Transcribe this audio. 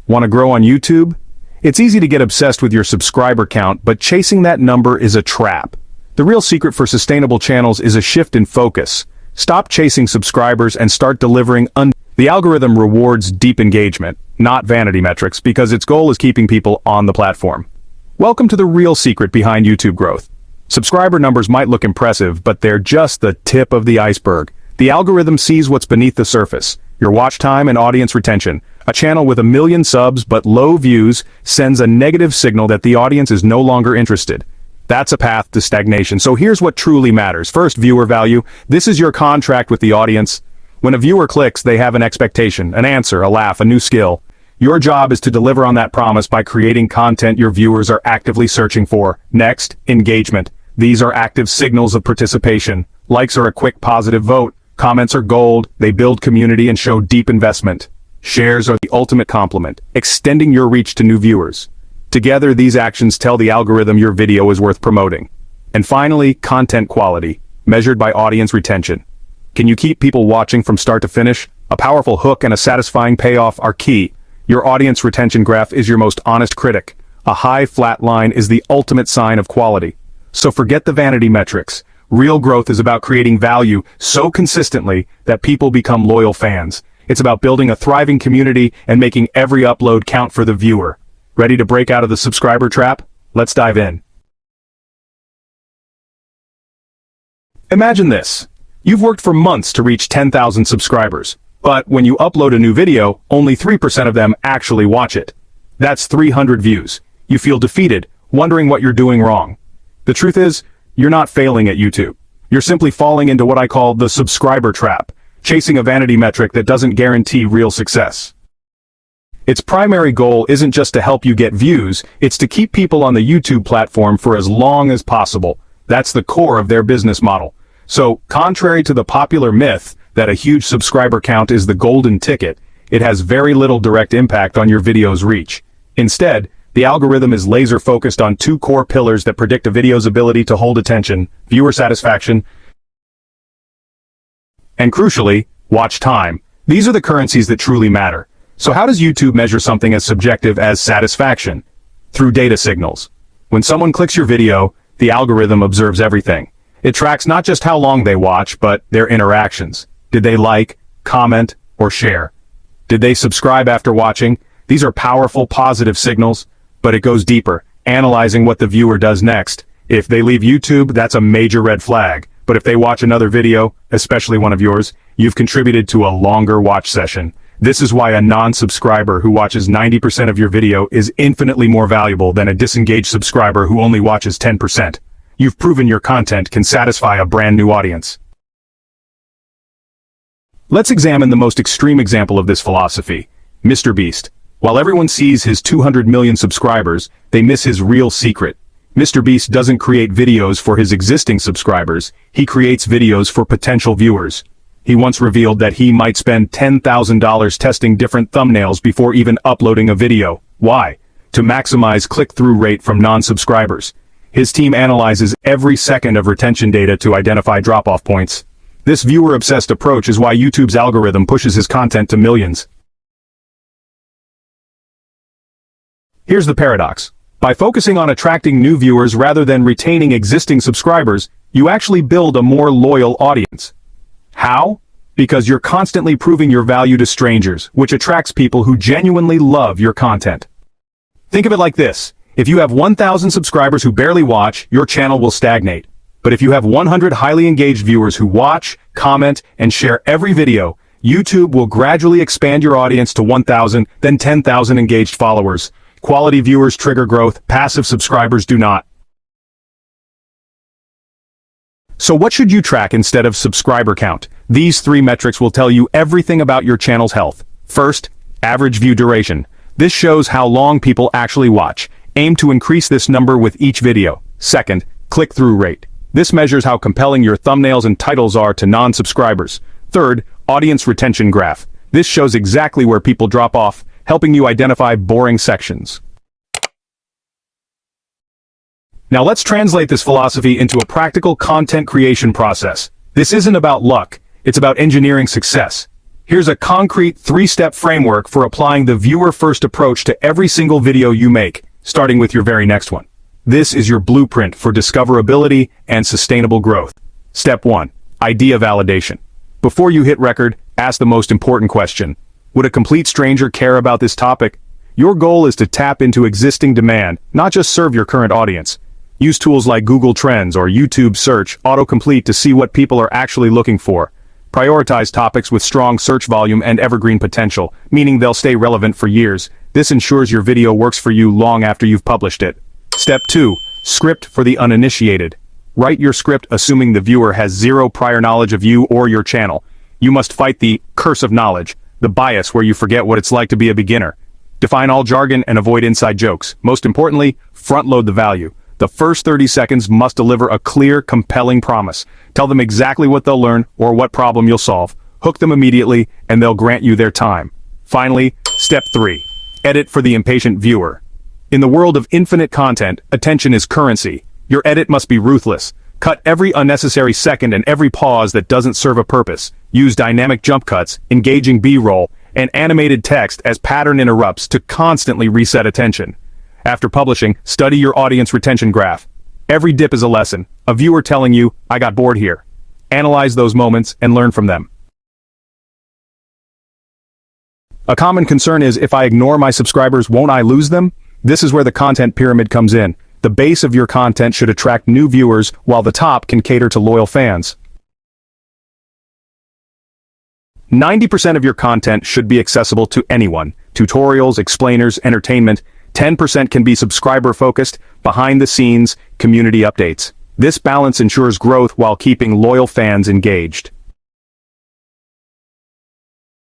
Want to grow on YouTube? It's easy to get obsessed with your subscriber count, but chasing that number is a trap. The real secret for sustainable channels is a shift in focus. Stop chasing subscribers and start delivering The algorithm rewards deep engagement, not vanity metrics, because its goal is keeping people on the platform. Welcome to the real secret behind YouTube growth. Subscriber numbers might look impressive, but they're just the tip of the iceberg. The algorithm sees what's beneath the surface: your watch time and audience retention. A channel with 1 million subs but low views sends a negative signal that the audience is no longer interested. That's a path to stagnation. So here's what truly matters. First, viewer value. This is your contract with the audience. When a viewer clicks, they have an expectation, an answer, a laugh, a new skill. Your job is to deliver on that promise by creating content your viewers are actively searching for. Next, engagement. These are active signals of participation. Likes are a quick positive vote. Comments are gold. They build community and show deep investment. Shares are the ultimate compliment, extending your reach to new viewers. Together, these actions tell the algorithm your video is worth promoting. And finally, content quality, measured by audience retention. Can you keep people watching from start to finish? A powerful hook and a satisfying payoff are key. Your audience retention graph is your most honest critic. A high flat line is the ultimate sign of quality. So forget the vanity metrics. Real growth is about creating value so consistently that people become loyal fans. It's about building a thriving community and making every upload count for the viewer. Ready to break out of the subscriber trap? Let's dive in. Imagine this. You've worked for months to reach 10,000 subscribers, but when you upload a new video, only 3% of them actually watch it. That's 300 views. You feel defeated, wondering what you're doing wrong. The truth is, you're not failing at YouTube. You're simply falling into what I call the subscriber trap, chasing a vanity metric that doesn't guarantee real success. Its primary goal isn't just to help you get views, it's to keep people on the YouTube platform for as long as possible. That's the core of their business model. So, contrary to the popular myth that a huge subscriber count is the golden ticket, it has very little direct impact on your video's reach. Instead, the algorithm is laser focused on two core pillars that predict a video's ability to hold attention: viewer satisfaction, and crucially, watch time. These are the currencies that truly matter. So how does YouTube measure something as subjective as satisfaction? Through data signals. When someone clicks your video, the algorithm observes everything. It tracks not just how long they watch, but their interactions. Did they like, comment, or share? Did they subscribe after watching? These are powerful, positive signals, but it goes deeper, analyzing what the viewer does next. If they leave YouTube, that's a major red flag. But if they watch another video, especially one of yours, you've contributed to a longer watch session. This is why a non-subscriber who watches 90% of your video is infinitely more valuable than a disengaged subscriber who only watches 10%. You've proven your content can satisfy a brand new audience. Let's examine the most extreme example of this philosophy: MrBeast. While everyone sees his 200 million subscribers, they miss his real secret. MrBeast doesn't create videos for his existing subscribers, he creates videos for potential viewers. He once revealed that he might spend $10,000 testing different thumbnails before even uploading a video. Why? To maximize click-through rate from non-subscribers. His team analyzes every second of retention data to identify drop-off points. This viewer-obsessed approach is why YouTube's algorithm pushes his content to millions. Here's the paradox. By focusing on attracting new viewers rather than retaining existing subscribers, you actually build a more loyal audience. How? Because you're constantly proving your value to strangers, which attracts people who genuinely love your content. Think of it like this. If you have 1,000 subscribers who barely watch, your channel will stagnate. But if you have 100 highly engaged viewers who watch, comment, and share every video, YouTube will gradually expand your audience to 1,000, then 10,000 engaged followers. Quality viewers trigger growth, passive subscribers do not. So what should you track instead of subscriber count? These three metrics will tell you everything about your channel's health. First, average view duration. This shows how long people actually watch. Aim to increase this number with each video. Second, click-through rate. This measures how compelling your thumbnails and titles are to non-subscribers. Third, audience retention graph. This shows exactly where people drop off, helping you identify boring sections. Now let's translate this philosophy into a practical content creation process. This isn't about luck, it's about engineering success. Here's a concrete 3-step framework for applying the viewer-first approach to every single video you make, starting with your very next one. This is your blueprint for discoverability and sustainable growth. Step 1. Idea validation. Before you hit record, ask the most important question. Would a complete stranger care about this topic? Your goal is to tap into existing demand, not just serve your current audience. Use tools like Google Trends or YouTube Search autocomplete to see what people are actually looking for. Prioritize topics with strong search volume and evergreen potential, meaning they'll stay relevant for years. This ensures your video works for you long after you've published it. Step 2. Script for the uninitiated. Write your script assuming the viewer has zero prior knowledge of you or your channel. You must fight the curse of knowledge, the bias where you forget what it's like to be a beginner. Define all jargon and avoid inside jokes. Most importantly, front-load the value. The first 30 seconds must deliver a clear, compelling promise. Tell them exactly what they'll learn or what problem you'll solve. Hook them immediately, and they'll grant you their time. Finally, step 3. Edit for the impatient viewer. In the world of infinite content, attention is currency. Your edit must be ruthless. Cut every unnecessary second and every pause that doesn't serve a purpose. Use dynamic jump cuts, engaging B-roll, and animated text as pattern interrupts to constantly reset attention. After publishing, study your audience retention graph. Every dip is a lesson, a viewer telling you, I got bored here. Analyze those moments and learn from them. A common concern is, if I ignore my subscribers, won't I lose them? This is where the content pyramid comes in. The base of your content should attract new viewers, while the top can cater to loyal fans. 90% of your content should be accessible to anyone. Tutorials, explainers, entertainment. 10% can be subscriber-focused, behind-the-scenes, community updates. This balance ensures growth while keeping loyal fans engaged.